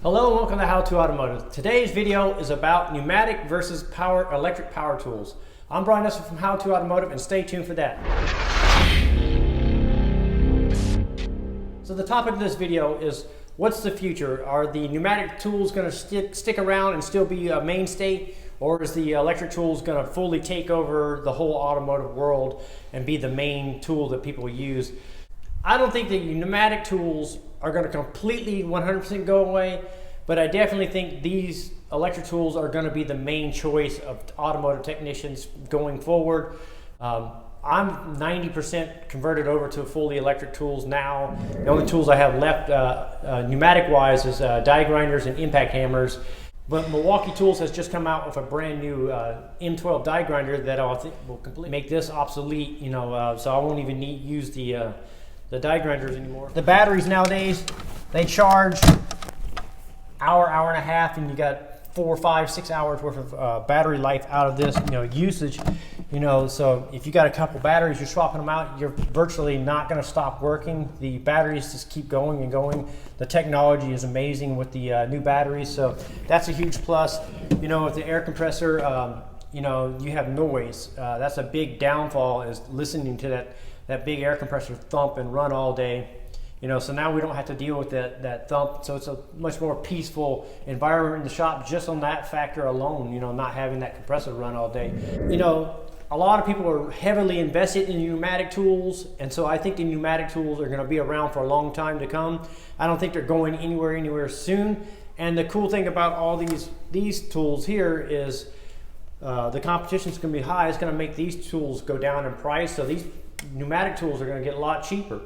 Hello and welcome to How to Automotive. Today's video is about pneumatic versus electric power tools. I'm Brian Eslick from How to Automotive, and stay tuned for that. So the topic of this video is, what's the future? Are the pneumatic tools going to stick around and still be a mainstay, or is the electric tools going to fully take over the whole automotive world and be the main tool that people use? I don't think the pneumatic tools are going to completely 100% go away, but I definitely think these electric tools are going to be the main choice of automotive technicians going forward. I'm 90% converted over to fully electric tools now. The only tools I have left pneumatic wise is die grinders and impact hammers. But Milwaukee Tools has just come out with a brand new M12 die grinder that I think will completely make this obsolete. So I won't even use the die grinders anymore. The batteries nowadays, they charge hour and a half, and you got 4, 5, 6 hours worth of battery life out of this usage. So if you got a couple batteries, you're swapping them out, you're virtually not going to stop working. The batteries just keep going and going. The technology is amazing with the new batteries, so that's a huge plus. With the air compressor, you have noise. That's a big downfall, is listening to that big air compressor thump and run all day. So now we don't have to deal with that thump. So it's a much more peaceful environment in the shop just on that factor alone, not having that compressor run all day. A lot of people are heavily invested in pneumatic tools, and so I think the pneumatic tools are going to be around for a long time to come. I don't think they're going anywhere soon. And the cool thing about all these tools here is the competition is going to be high. It's going to make these tools go down in price. So these pneumatic tools are going to get a lot cheaper.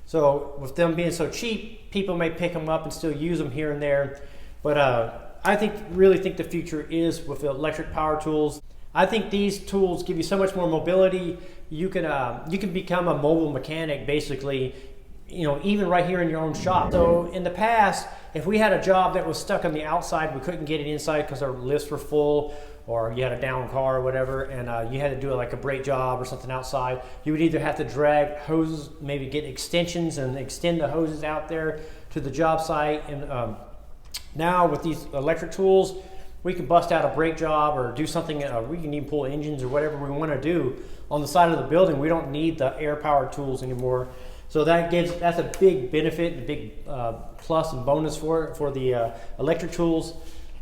So with them being so cheap, people may pick them up and still use them here and there. But I really think the future is with the electric power tools. I think these tools give you so much more mobility. You can become a mobile mechanic basically, even right here in your own shop. So in the past, if we had a job that was stuck on the outside, we couldn't get it inside because our lifts were full, or you had a down car or whatever, and you had to do like a brake job or something outside, you would either have to drag hoses, maybe get extensions and extend the hoses out there to the job site. And now with these electric tools, we can bust out a brake job or do something. We can even pull engines or whatever we want to do on the side of the building. We don't need the air powered tools anymore. So that's a big benefit, a big plus and bonus for the electric tools.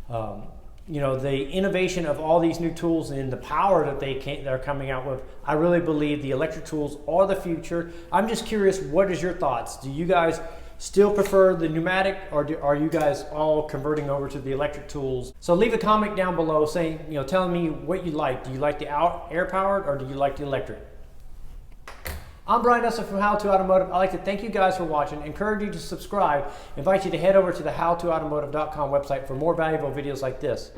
The innovation of all these new tools and the power that they're coming out with, I really believe the electric tools are the future. I'm just curious, what is your thoughts? Do you guys still prefer the pneumatic, or are you guys all converting over to the electric tools? So leave a comment down below saying, telling me what you like. Do you like the air powered, or do you like the electric? I'm Brian Eslick from How to Automotive. I'd like to thank you guys for watching, encourage you to subscribe, invite you to head over to the howtoautomotive.com website for more valuable videos like this.